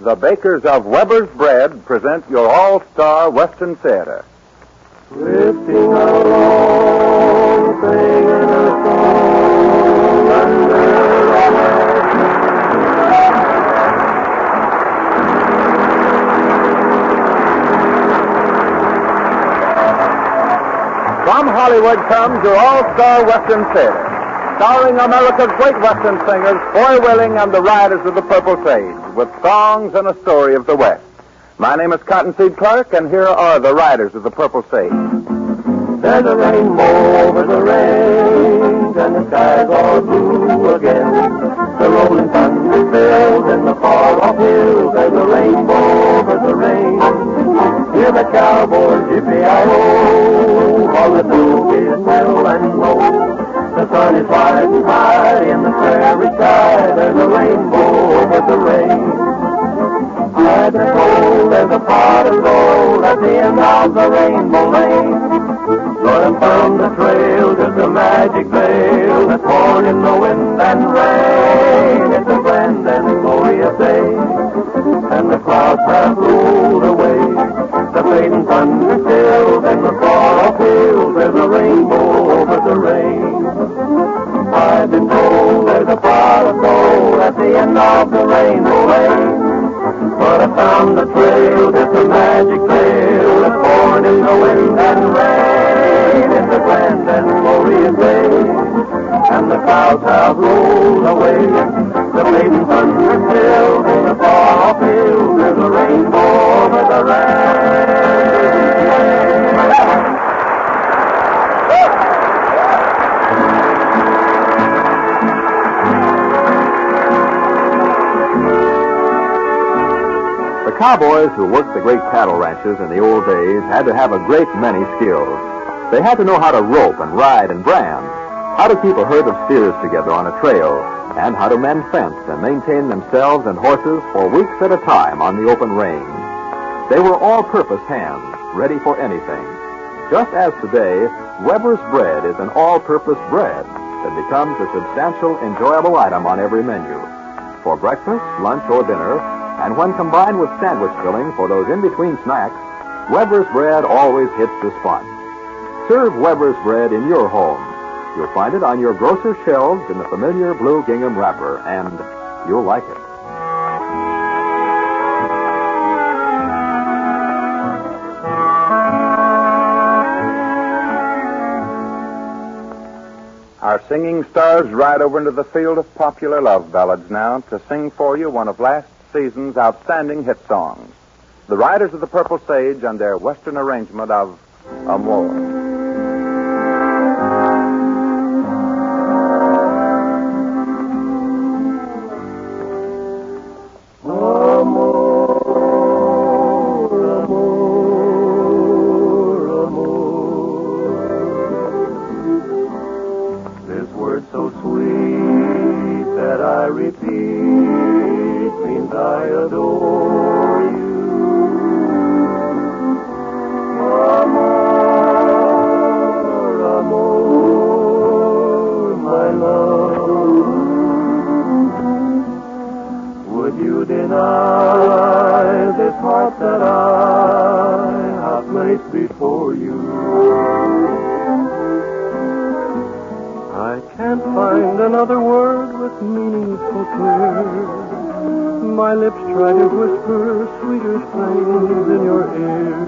The bakers of Weber's Bread present your all-star Western Theater. Drifting along, singing a song under From Hollywood comes your all-star Western Theater, starring America's great Western singers, Foy Willing and the Riders of the Purple Sage, with songs and a story of the West. My name is Cottonseed Clark, and here are the Riders of the Purple Sage. There's a rainbow over the range, and the skies are blue again. The rolling thunder fills in the far-off hills. There's a rainbow over the range. Hear the cowboys yippee-i-oh, while the blues mellow and low. The sun is riding high in the prairie sky. There's a rainbow over the range. I've been told there's a pot of gold at the end of the rainbow lane. But from the trail, just a magic veil that's torn in the wind and rain. It's a grand and glorious day, and the clouds have rolled away. The fading thunder stills and the far-off hills. There's a rainbow over the rain. I've been told there's a pot of gold at the end of the rainbow lane. But I found the trail, just a magic veil that's torn in the wind and rain. It's a grand and glorious day, and the clouds have rolled away. The fading thunder stills in the far-off hills. There's a rainbow over the rain. The cowboys who worked the great cattle ranches in the old days had to have a great many skills. They had to know how to rope and ride and brand, how to keep a herd of steers together on a trail, and how to mend fence and maintain themselves and horses for weeks at a time on the open range. They were all-purpose hands, ready for anything. Just as today, Weber's Bread is an all-purpose bread that becomes a substantial, enjoyable item on every menu. For breakfast, lunch, or dinner, and when combined with sandwich filling for those in-between snacks, Weber's Bread always hits the spot. Serve Weber's Bread in your home. You'll find it on your grocer's shelves in the familiar blue gingham wrapper, and you'll like it. Our singing stars ride over into the field of popular love ballads now to sing for you one of last season's outstanding hit songs. The Riders of the Purple Sage and their Western arrangement of Amor. Before you, I can't find another word with meaning so clear. My lips try to whisper sweeter things in your ear,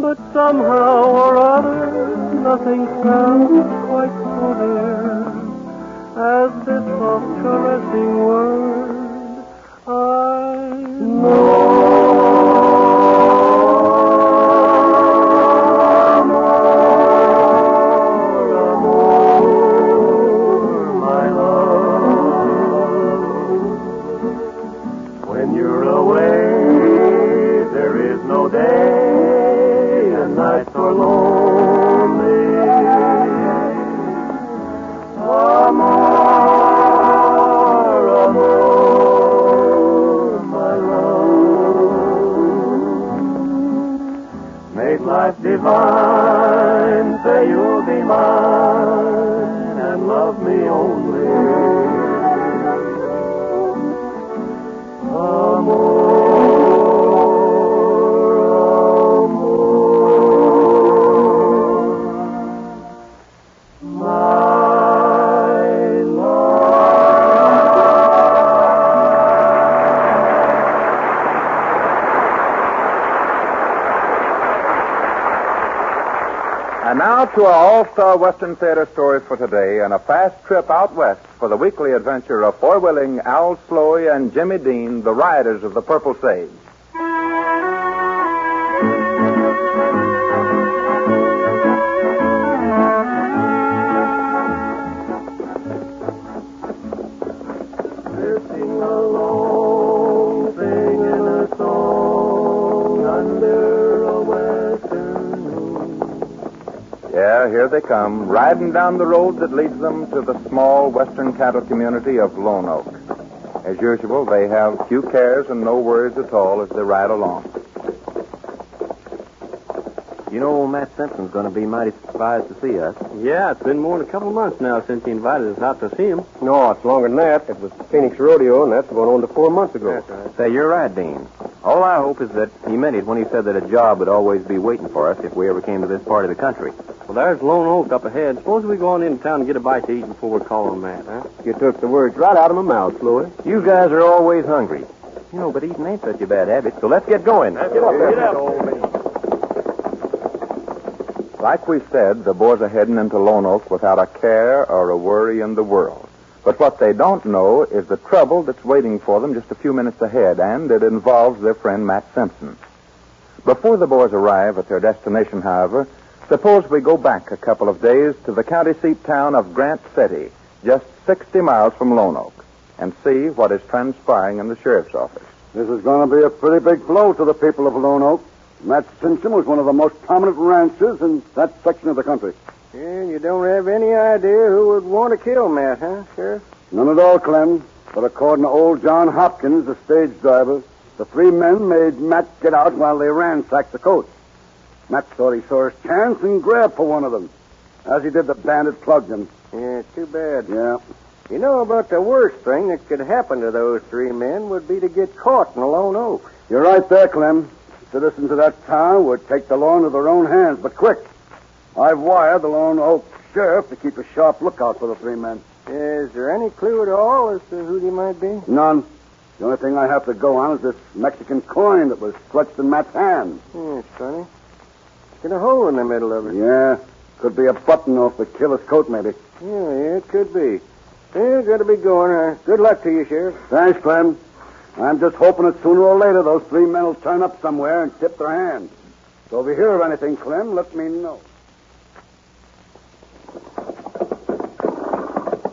but somehow or other nothing sounds quite so dear as this soft caressing word. I know. Life divine, say you'll be mine and love me only. Amor. Now to our all-star Western Theater stories for today and a fast trip out west for the weekly adventure of Foy Willing, Al Sloey, and Jimmy Dean, the Riders of the Purple Sage. Drifting along, singing a song under a western moon. Yeah, here they come, riding down the road that leads them to the small western cattle community of Lone Oak. As usual, they have few cares and no worries at all as they ride along. You know, old Matt Simpson's going to be mighty surprised to see us. Yeah, it's been more than a couple of months now since he invited us out to see him. No, it's longer than that. It was Phoenix Rodeo, and that's going on to 4 months ago. That's right. Say, you're right, Dean. All I hope is that he meant it when he said that a job would always be waiting for us if we ever came to this part of the country. Well, there's Lone Oak up ahead. Suppose we go on into town and get a bite to eat before we call on Matt, huh? You took the words right out of my mouth, Sloey. You guys are always hungry. You know, but eating ain't such a bad habit, so let's get going. Get up, old man. Like we said, the boys are heading into Lone Oak without a care or a worry in the world. But what they don't know is the trouble that's waiting for them just a few minutes ahead, and it involves their friend Matt Simpson. Before the boys arrive at their destination, however, suppose we go back a couple of days to the county seat town of Grant City, just 60 miles from Lone Oak, and see what is transpiring in the sheriff's office. This is going to be a pretty big blow to the people of Lone Oak. Matt Simpson was one of the most prominent ranchers in that section of the country. And you don't have any idea who would want to kill Matt, huh, Sheriff? None at all, Clem. But according to old John Hopkins, the stage driver, the three men made Matt get out while they ransacked the coach. Matt thought he saw his chance and grabbed for one of them. As he did, the bandit plugged him. Yeah, too bad. Yeah. You know about the worst thing that could happen to those three men would be to get caught in a Lone Oak. You're right there, Clem. Citizens of that town would take the law into their own hands, but quick. I've wired the Lone Oak sheriff to keep a sharp lookout for the three men. Is there any clue at all as to who they might be? None. The only thing I have to go on is this Mexican coin that was clutched in Matt's hand. Yeah, it's funny. It's got a hole in the middle of it. Yeah. Could be a button off the killer's coat, maybe. Yeah, it could be. Yeah, got to be going. Good luck to you, Sheriff. Thanks, Clem. I'm just hoping that sooner or later those three men will turn up somewhere and tip their hand. So if you hear of anything, Clem, let me know.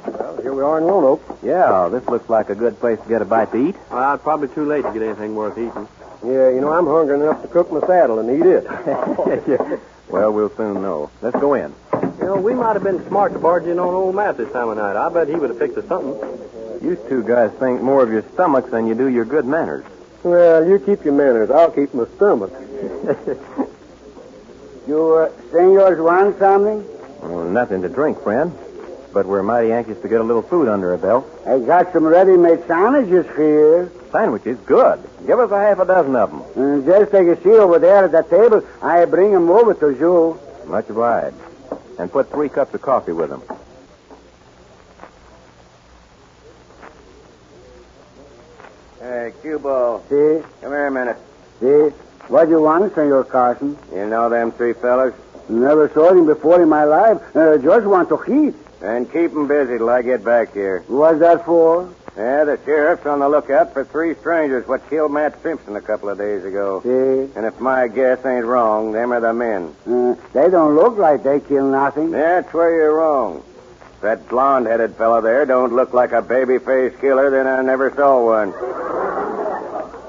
Well, here we are in Lone Oak. Yeah, this looks like a good place to get a bite to eat. Well, it's probably too late to get anything worth eating. Yeah, you know, I'm hungry enough to cook my saddle and eat it. Well, we'll soon know. Let's go in. You know, we might have been smart to barge in on old Matt this time of night. I bet he would have picked us something. You two guys think more of your stomachs than you do your good manners. Well, you keep your manners. I'll keep my stomach. You senors want something? Well, nothing to drink, friend. But we're mighty anxious to get a little food under our belt. I got some ready-made sandwiches here. Sandwiches? Good. Give us a half a dozen of them. And just take a seat over there at that table. I bring them over to you. Much obliged. And put 3 cups of coffee with them. Hey, Q-Ball. See? Come here a minute. See? What do you want, Senor Carson? You know them three fellas? Never saw him before in my life. Just want to eat. Then keep 'em busy till I get back here. What's that for? Yeah, the sheriff's on the lookout for 3 strangers what killed Matt Simpson a couple of days ago. See? And if my guess ain't wrong, them are the men. They don't look like they kill nothing. That's where you're wrong. If that blonde-headed fellow there don't look like a baby-faced killer, then I never saw one.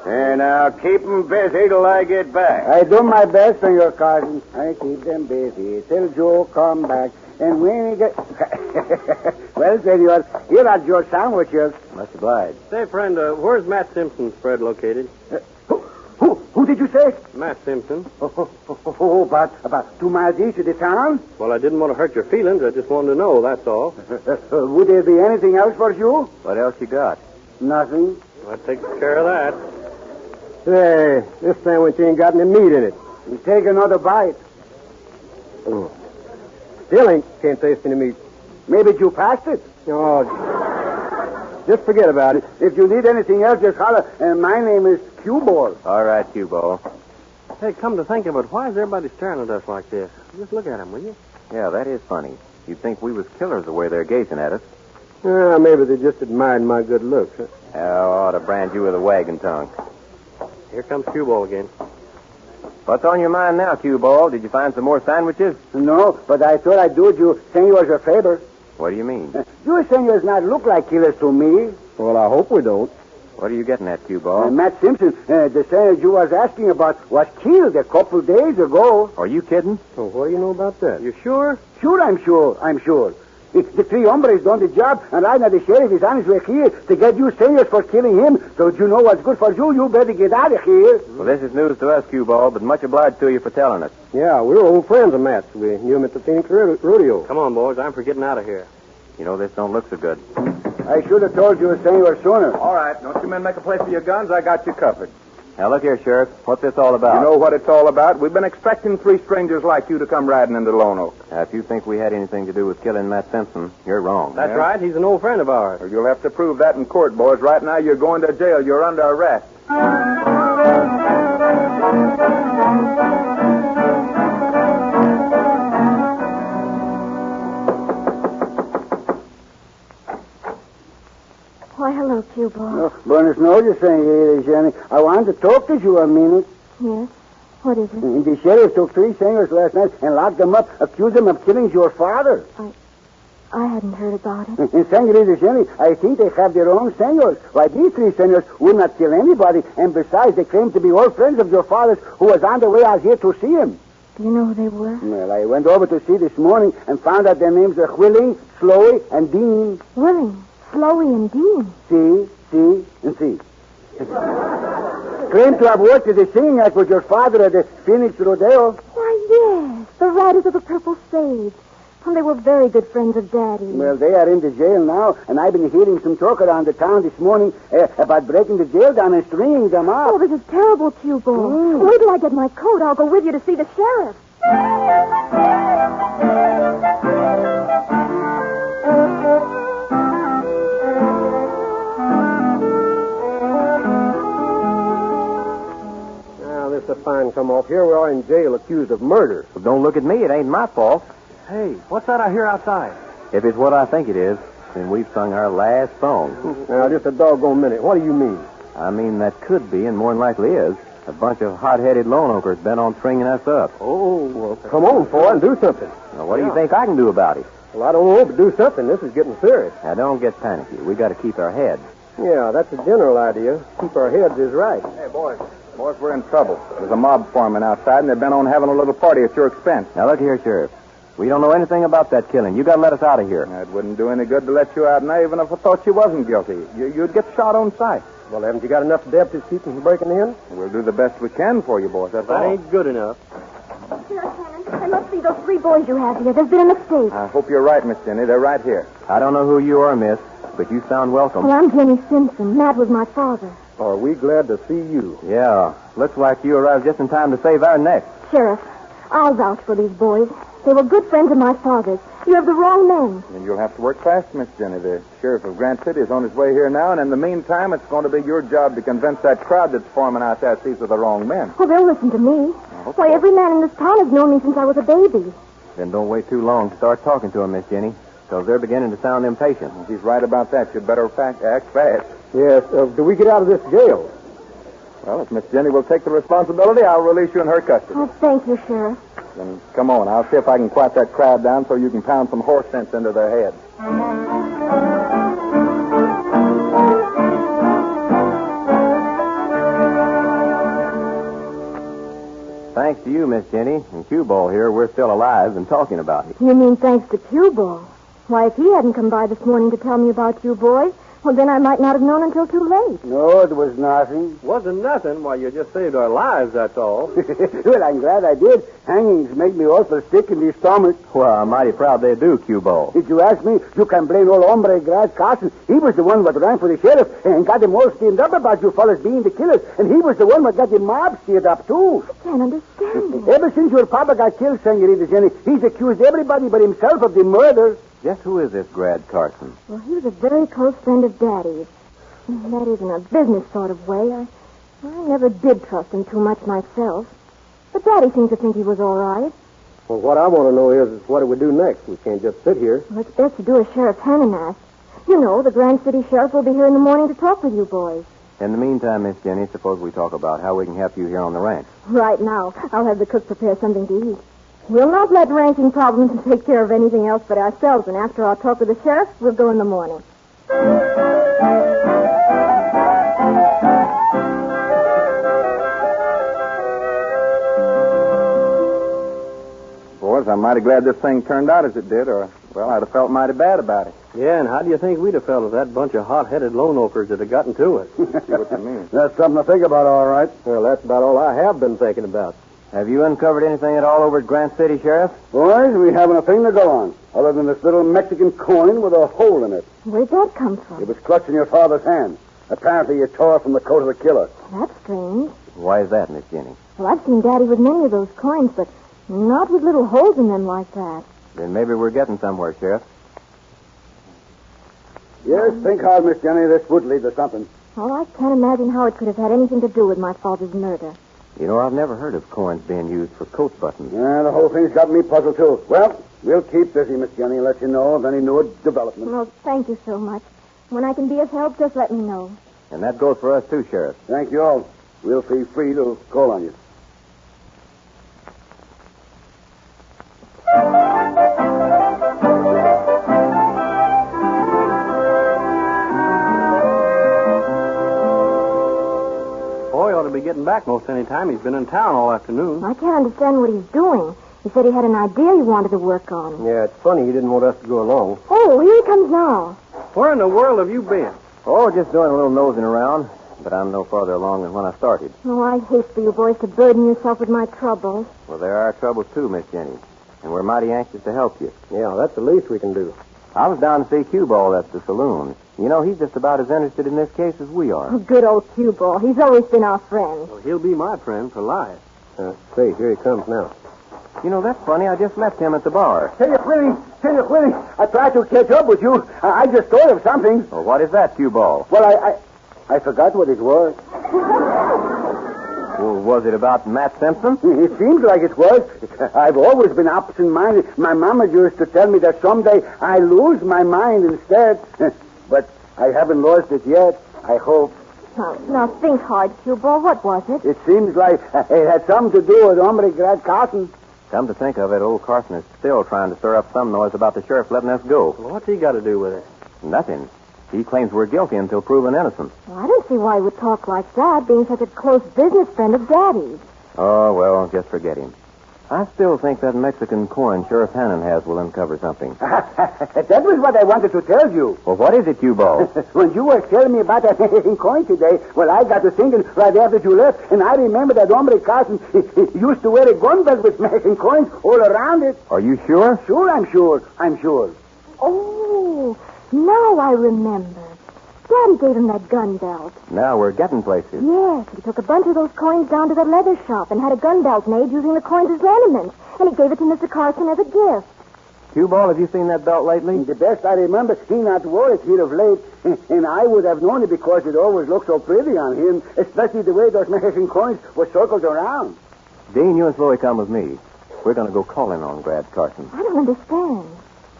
And now keep 'em busy till I get back. I do my best, Senor Carson. I keep them busy till Joe come back. And when he get... Well, Senor, here are your sandwiches. Much obliged. Say, friend, where's Matt Simpson's spread located? Who did you say? Matt Simpson. About 2 miles east of the town? Well, I didn't want to hurt your feelings. I just wanted to know, that's all. Would there be anything else for you? What else you got? Nothing. That takes care of that. Hey, this sandwich ain't got any meat in it. You take another bite. Oh. Still can't taste any meat. Maybe you passed it. Oh, just forget about it. If you need anything else, just holler. My name is Q-Ball. All right, Q-Ball. Hey, come to think of it, why is everybody staring at us like this? Just look at him, will you? Yeah, that is funny. You'd think we was killers the way they're gazing at us. Maybe they just admired my good looks. Huh? Oh, I ought to brand you with a wagon tongue. Here comes Cue Ball again. What's on your mind now, Cue Ball? Did you find some more sandwiches? No, but I thought I'd do you senors a favor. What do you mean? You senors not look like killers to me. Well, I hope we don't. What are you getting at, Cue Ball? Matt Simpson, the senor you was asking about, was killed a couple days ago. Are you kidding? Well, what do you know about that? You sure? Sure, I'm sure. The three hombres done the job, and right now the sheriff is on his way here to get you senors for killing him. So you know what's good for you. You better get out of here. Well, this is news to us, Cue Ball, but much obliged to you for telling us. Yeah, we were old friends of Matt's. We knew him at the Phoenix Rodeo. Come on, boys. I'm for getting out of here. You know, this don't look so good. I should have told you senor sooner. All right, don't you men make a play for your guns. I got you covered. Now, look here, Sheriff. What's this all about? You know what it's all about? We've been expecting three strangers like you to come riding into Lone Oak. Now, if you think we had anything to do with killing Matt Simpson, you're wrong. That's right. He's an old friend of ours. Well, you'll have to prove that in court, boys. Right now, you're going to jail. You're under arrest. Why, hello, Cue Ball. Buenos noches, senor Jenny. I wanted to talk to you a minute. Yes? What is it? The sheriff took three senors last night and locked them up, accused them of killing your father. I hadn't heard about it. And Senorita Jenny, I think they have their own senors. Why, these three senors would not kill anybody, and besides, they claim to be old friends of your father's who was on the way out here to see him. Do you know who they were? Well, I went over to see this morning and found out their names are Willing, Slowey, and Dean. Willing, Slowey, and Dean. See. Claim to have worked at the singing act with your father at the Phoenix Rodeo. Why, yes, the Riders of the Purple Sage. And they were very good friends of Daddy. Well, they are in the jail now, and I've been hearing some talk around the town this morning about breaking the jail down and stringing them up. Oh, this is terrible, Cue Ball. Wait till I get my coat. I'll go with you to see the sheriff. Now, this is a fine come off. Here we are in jail accused of murder. Well, don't look at me. It ain't my fault. Hey, what's that I hear outside? If it's what I think it is, then we've sung our last song. Now, just a doggone minute. What do you mean? I mean, that could be, and more than likely is, a bunch of hot-headed lone oakers bent on stringing us up. Oh, well, come on, boy, and do something. Now, what do you think I can do about it? Well, I don't know, but do something. This is getting serious. Now, don't get panicky. We got to keep our heads. Yeah, that's a general idea. Keep our heads is right. Hey, boys, we're in trouble. There's a mob forming outside, and they're bent on having a little party at your expense. Now, look here, Sheriff. We don't know anything about that killing. You got to let us out of here. It wouldn't do any good to let you out now, even if I thought you wasn't guilty. You'd get shot on sight. Well, haven't you got enough deputies keeping from breaking in? We'll do the best we can for you, boys. That's That all. ain't good enough. Sheriff Cannon, I must see those three boys you have here. There's been a mistake. I hope you're right, Miss Jenny. They're right here. I don't know who you are, miss, but you sound welcome. Well, I'm Jenny Simpson. Matt was my father. Are we glad to see you? Yeah, looks like you arrived just in time to save our necks. Sheriff, I'll vouch for these boys. They were good friends of my father's. You have the wrong men. And you'll have to work fast, Miss Jenny. The sheriff of Grant City is on his way here now, and in the meantime, it's going to be your job to convince that crowd that's forming out there these are the wrong men. Well, they'll listen to me. Why, every man in this town has known me since I was a baby. Then don't wait too long to start talking to them, Miss Jenny, because they're beginning to sound impatient. If he's right about that, you'd better act fast. Yes. Do we get out of this jail? Well, if Miss Jenny will take the responsibility, I'll release you in her custody. Oh, thank you, Sheriff. Then come on. I'll see if I can quiet that crowd down so you can pound some horse sense into their heads. Thanks to you, Miss Jenny, and Cue Ball here, we're still alive and talking about it. You mean thanks to Cue Ball? Why, if he hadn't come by this morning to tell me about you boys, well, then I might not have known until too late. No, it was nothing. Wasn't nothing. Why, you just saved our lives, that's all. Well, I'm glad I did. Hangings make me awful sick in the stomach. Well, I'm mighty proud they do, Cue Ball. If you ask me, you can blame old hombre Grant Carson. He was the one that ran for the sheriff and got them all steamed up about you fellas being the killers. And he was the one that got the mob steered up, too. I can't understand it. Ever since your papa got killed, Senorita Jenny, he's accused everybody but himself of the murder. Just who is this Grad Carson? Well, he was a very close friend of Daddy's. That is, in a business sort of way. I never did trust him too much myself. But Daddy seemed to think he was all right. Well, what I want to know is what do we do next? We can't just sit here. Well, it's best to do as Sheriff Hannon asked. You know, the Grand City Sheriff will be here in the morning to talk with you boys. In the meantime, Miss Jenny, suppose we talk about how we can help you here on the ranch. Right now, I'll have the cook prepare something to eat. We'll not let ranching problems take care of anything else but ourselves, and after our talk with the sheriff, we'll go in the morning. Boys, I'm mighty glad this thing turned out as it did, or, well, I'd have felt mighty bad about it. Yeah, and how do you think we'd have felt if that bunch of hot-headed lone oakers had gotten to it? See what you mean. That's something to think about, all right. Well, that's about all I have been thinking about. Have you uncovered anything at all over at Grant City, Sheriff? Boys, we haven't a thing to go on, other than this little Mexican coin with a hole in it. Where'd that come from? It was clutched in your father's hand. Apparently, you tore from the coat of the killer. That's strange. Why is that, Miss Jenny? Well, I've seen Daddy with many of those coins, but not with little holes in them like that. Then maybe we're getting somewhere, Sheriff. Yes, think hard, Miss Jenny. This would lead to something. Well, I can't imagine how it could have had anything to do with my father's murder. You know, I've never heard of coins being used for coat buttons. Yeah, the whole thing's got me puzzled, too. Well, we'll keep busy, Miss Jenny, and let you know of any new developments. Well, thank you so much. When I can be of help, just let me know. And that goes for us, too, Sheriff. Thank you all. We'll feel free to call on you. Boy ought to be getting back most any time. He's been in town all afternoon. I can't understand what he's doing. He said he had an idea he wanted to work on. Yeah, it's funny he didn't want us to go along. Oh, here he comes now. Where in the world have you been? Oh, just doing a little nosing around. But I'm no farther along than when I started. Oh, I hate for you boys to burden yourself with my troubles. Well, there are troubles, too, Miss Jenny. And we're mighty anxious to help you. Yeah, that's the least we can do. I was down to see Cue Ball at the saloon. You know, he's just about as interested in this case as we are. Oh, good old Cue Ball. He's always been our friend. Well, he'll be my friend for life. Say, here he comes now. You know, that's funny. I just left him at the bar. Say, Willie, I tried to catch up with you. I just thought of something. Well, what is that, Cue Ball? Well, I forgot what it was. Well, was it about Matt Simpson? It seems like it was. I've always been absent-minded. My mama used to tell me that someday I lose my mind instead. But I haven't lost it yet, I hope. Now think hard, Cue Ball. What was it? It seems like it had something to do with Hombre Grad Carson. Come to think of it, old Carson is still trying to stir up some noise about the sheriff letting us go. Well, what's he got to do with it? Nothing. He claims we're guilty until proven innocent. Well, I don't see why he would talk like that, being such a close business friend of Daddy's. Oh, well, just forget him. I still think that Mexican coin Sheriff Hannon has will uncover something. That was what I wanted to tell you. Well, what is it, Cue Ball? When you were telling me about that Mexican coin today, well, I got to thinking right after you left, and I remember that Hombre Carson used to wear a gun belt with Mexican coins all around it. Are you sure? Sure, I'm sure. Oh, now I remember. Daddy gave him that gun belt. Now we're getting places. Yes, he took a bunch of those coins down to the leather shop and had a gun belt made using the coins as ornaments. And he gave it to Mr. Carson as a gift. Cue Ball, have you seen that belt lately? The best I remember, he not wore it here of late, and I would have known it because it always looked so pretty on him, especially the way those Mexican coins were circled around. Dean, you and Chloe come with me. We're going to go calling on Grad Carson. I don't understand.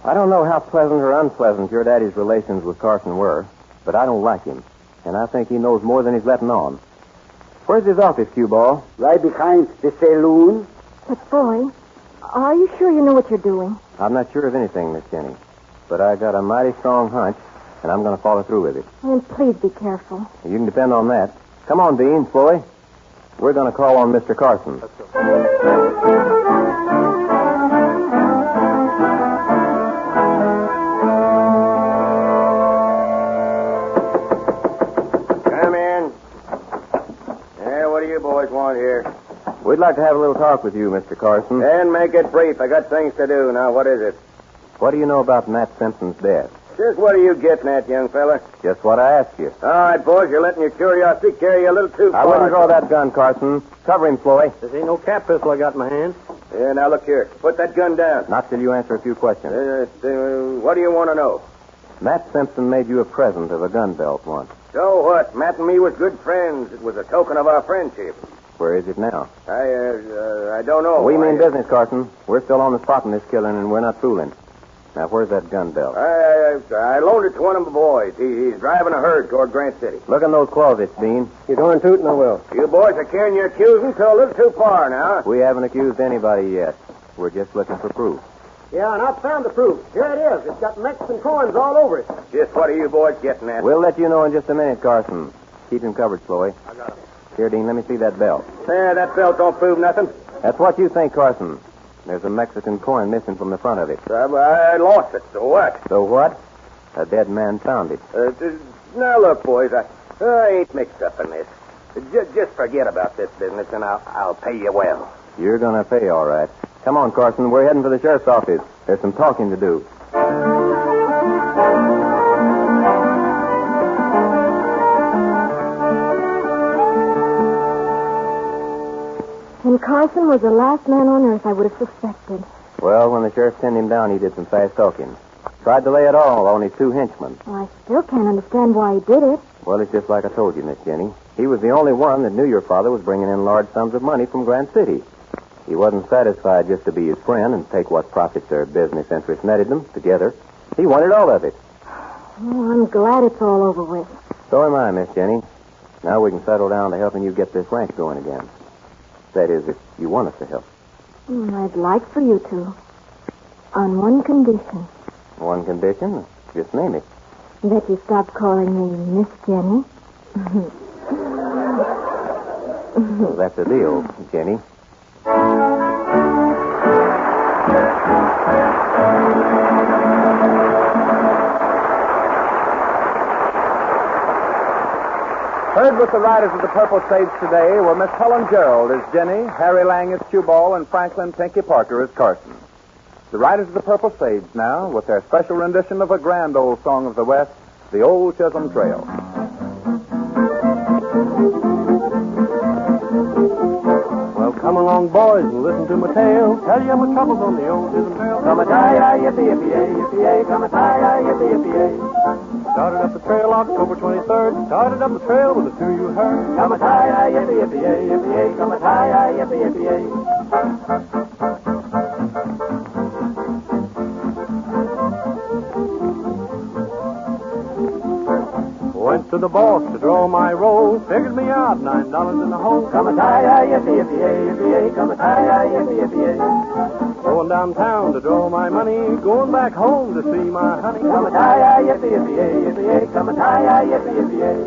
I don't know how pleasant or unpleasant your daddy's relations with Carson were, but I don't like him, and I think he knows more than he's letting on. Where's his office, Cue Ball? Right behind the saloon. But, boy, are you sure you know what you're doing? I'm not sure of anything, Miss Jenny, but I got a mighty strong hunch, and I'm going to follow through with it. And please be careful. You can depend on that. Come on, Dean, Chloe. We're going to call on Mr. Carson. Want here. We'd like to have a little talk with you, Mr. Carson. And make it brief. I got things to do. Now, what is it? What do you know about Matt Simpson's death? Just what are you getting at, young fella? Just what I asked you. All right, boys, you're letting your curiosity carry you a little too far. I wouldn't draw that gun, Carson. Cover him, Chloe. This ain't no cat pistol I got in my hand. Yeah, now look here. Put that gun down. Not till you answer a few questions. What do you want to know? Matt Simpson made you a present of a gun belt once. So what? Matt and me was good friends. It was a token of our friendship. Where is it now? I don't know. We mean business, Carson. We're still on the spot in this killing, and we're not fooling. Now, where's that gun belt? I loaned it to one of my boys. He's driving a herd toward Grant City. Look in those closets, Dean. You darn tootin' I will. You boys are carrying your accusing till a little too far now. We haven't accused anybody yet. We're just looking for proof. Yeah, and I've found the proof. Here it is. It's got Mexican coins all over it. Just what are you boys getting at? We'll let you know in just a minute, Carson. Keep him covered, Chloe. I got him. Here, Dean, let me see that belt. That belt don't prove nothing. That's what you think, Carson. There's a Mexican coin missing from the front of it. I lost it, so what? So what? A dead man found it. Now, look, boys, I ain't mixed up in this. Just forget about this business, and I'll pay you well. You're going to pay, all right. Come on, Carson. We're heading for the sheriff's office. There's some talking to do. And Carson was the last man on earth I would have suspected. Well, when the sheriff sent him down, he did some fast talking. Tried to lay it all on his two henchmen. Well, I still can't understand why he did it. Well, it's just like I told you, Miss Jenny. He was the only one that knew your father was bringing in large sums of money from Grant City. He wasn't satisfied just to be his friend and take what profits their business interests netted them together. He wanted all of it. Oh, I'm glad it's all over with. So am I, Miss Jenny. Now we can settle down to helping you get this ranch going again. That is, if you want us to help. I'd like for you to. On one condition. One condition? Just name it. That you stop calling me Miss Jenny. Well, that's a deal, Jenny. Heard with the riders of the Purple Sage today were Miss Helen Gerald as Jenny, Harry Lang as Cue Ball, and Franklin Pinky Parker as Carson. The riders of the Purple Sage now, with their special rendition of a grand old song of the West, The Old Chisholm Trail. Well, come along, boys, and listen to my tale. Tell you my troubles on the old Chisholm Trail. Come-a-tie-yi, yippee-yippee-yay, yippee-yay, come-a-tie-yi, yippee-yippee-yay. Started up the trail October 23rd. Started up the trail with the two you heard. Come-a-tie-yi, yippee-yippee-yay, yippee-yay, come-a-tie-yi, yippee-yippee-yay. Went to the boss to draw my roll. Figured me out $9 in the hole. Come-a-tie-yi, yippee-yippee-yay, yippee-yay, come-a-tie-yi, yippee-yippee-yay. Going downtown to draw my money. Going back home to see my honey. Come-a-tie-yi, yippee-yippee-yay, yippee-yay, come-a-tie-yi, yippee-yippee-yay.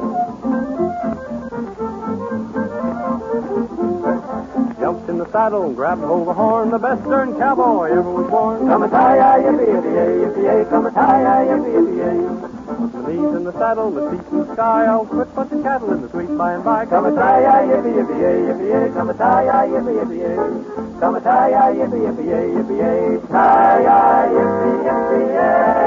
Jumped in the saddle and grabbed hold of the horn. The best darn cowboy ever was born. Come-a-tie-yi, yippee-yippee-yay, yippee-yay, come-a-tie-yi, yippee-yippee-yay. With my knees in the saddle, my feet in the sky, I'll quit bunching cattle in the sweet by and by. Come-a-tie-yi, yippee-yippee-yay, yippee-yay, come-a-tie-yi, yippee-yippee-yay. Come-a-tie-yi, yippee-yippee-yay, yippee-yay, tie-yi, yippee-yippee-yay.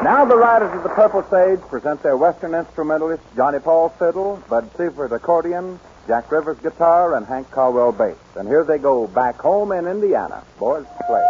Now the riders of the Purple Sage present their Western instrumentalists Johnny Paul fiddle, Bud Seifert accordion, Jack Rivers guitar, and Hank Caldwell bass. And here they go back home in Indiana. Boys, play.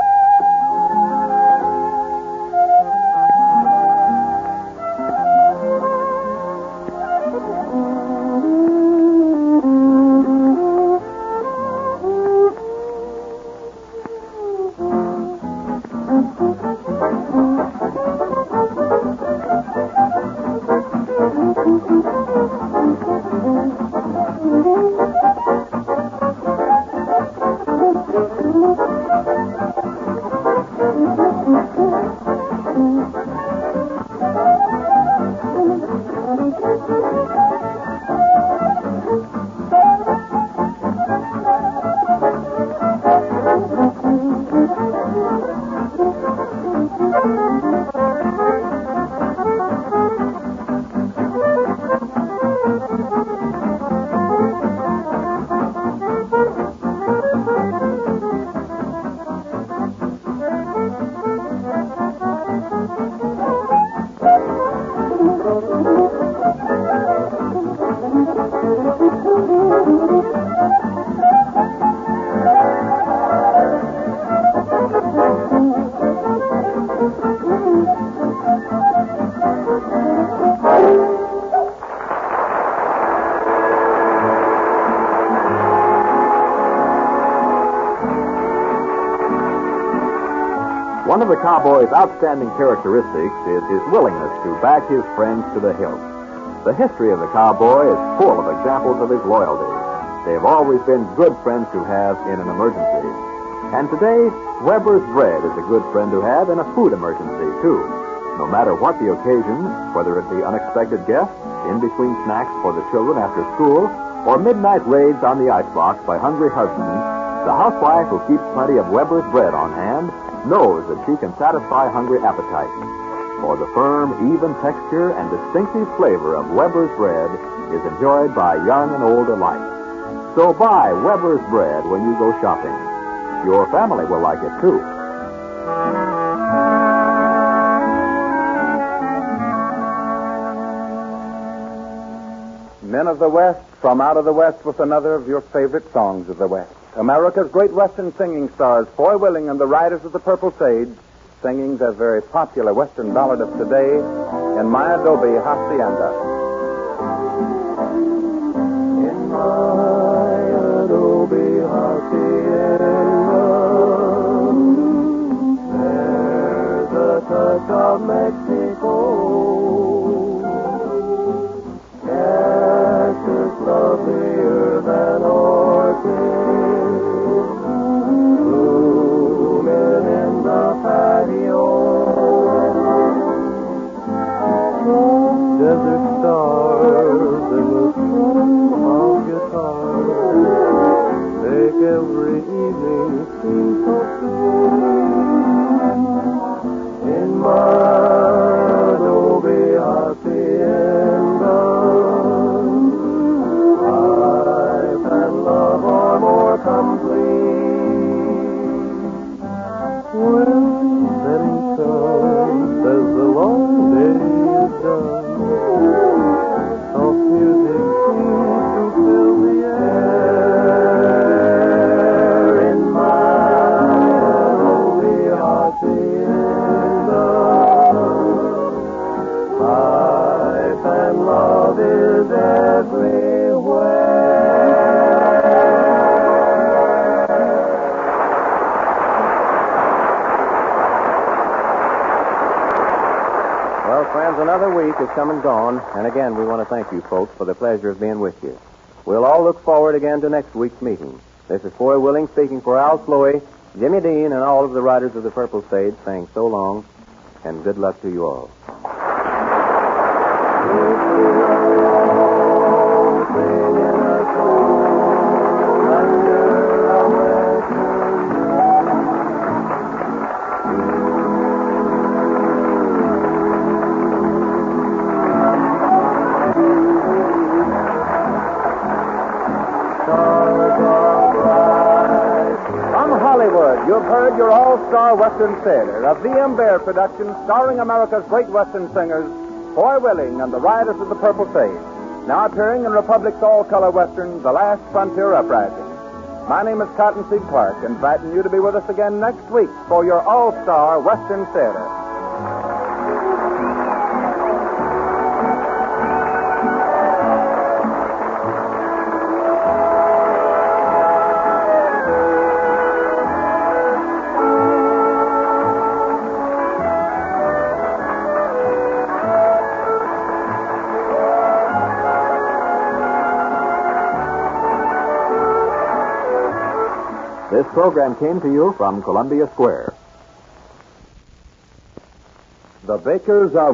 One of the cowboy's outstanding characteristics is his willingness to back his friends to the hilt. The history of the cowboy is full of examples of his loyalty. They have always been good friends to have in an emergency. And today, Weber's Bread is a good friend to have in a food emergency, too. No matter what the occasion, whether it be unexpected guests, in-between snacks for the children after school, or midnight raids on the icebox by hungry husbands, the housewife who keeps plenty of Weber's Bread on hand knows that she can satisfy hungry appetites. For the firm, even texture and distinctive flavor of Weber's Bread is enjoyed by young and old alike. So buy Weber's Bread when you go shopping. Your family will like it, too. Men of the West, from out of the West with another of your favorite songs of the West. America's great Western singing stars, Foy Willing and the Riders of the Purple Sage, singing their very popular Western ballad of today, In My Adobe Hacienda. In my adobe hacienda, there's a touch of Mexico. Cactus lovelier than orchids, blooming in the patio. Desert stars in the strum of guitars make every evening seem so sweet. In my adobe hacienda, life and love are more complete. When setting sun says the long day is done, soft music seems to fill the air. In my adobe hacienda, life and love is everywhere. Well, friends, another week has come and gone, and again we want to thank you folks for the pleasure of being with you. We'll all look forward again to next week's meeting. This is Foy Willing speaking for Al Sloey, Jimmy Dean, and all of the Riders of the Purple Sage, saying so long and good luck to you all. From Hollywood, you've heard your all-star Western theater, a V.M. Bear production starring America's great Western singers, Foy Willing and the Riders of the Purple Sage. Now appearing in Republic's all-color Western, The Last Frontier Uprising. My name is Cottonseed Clark, inviting you to be with us again next week for your all-star Western theater. This program came to you from Columbia Square. The bakers of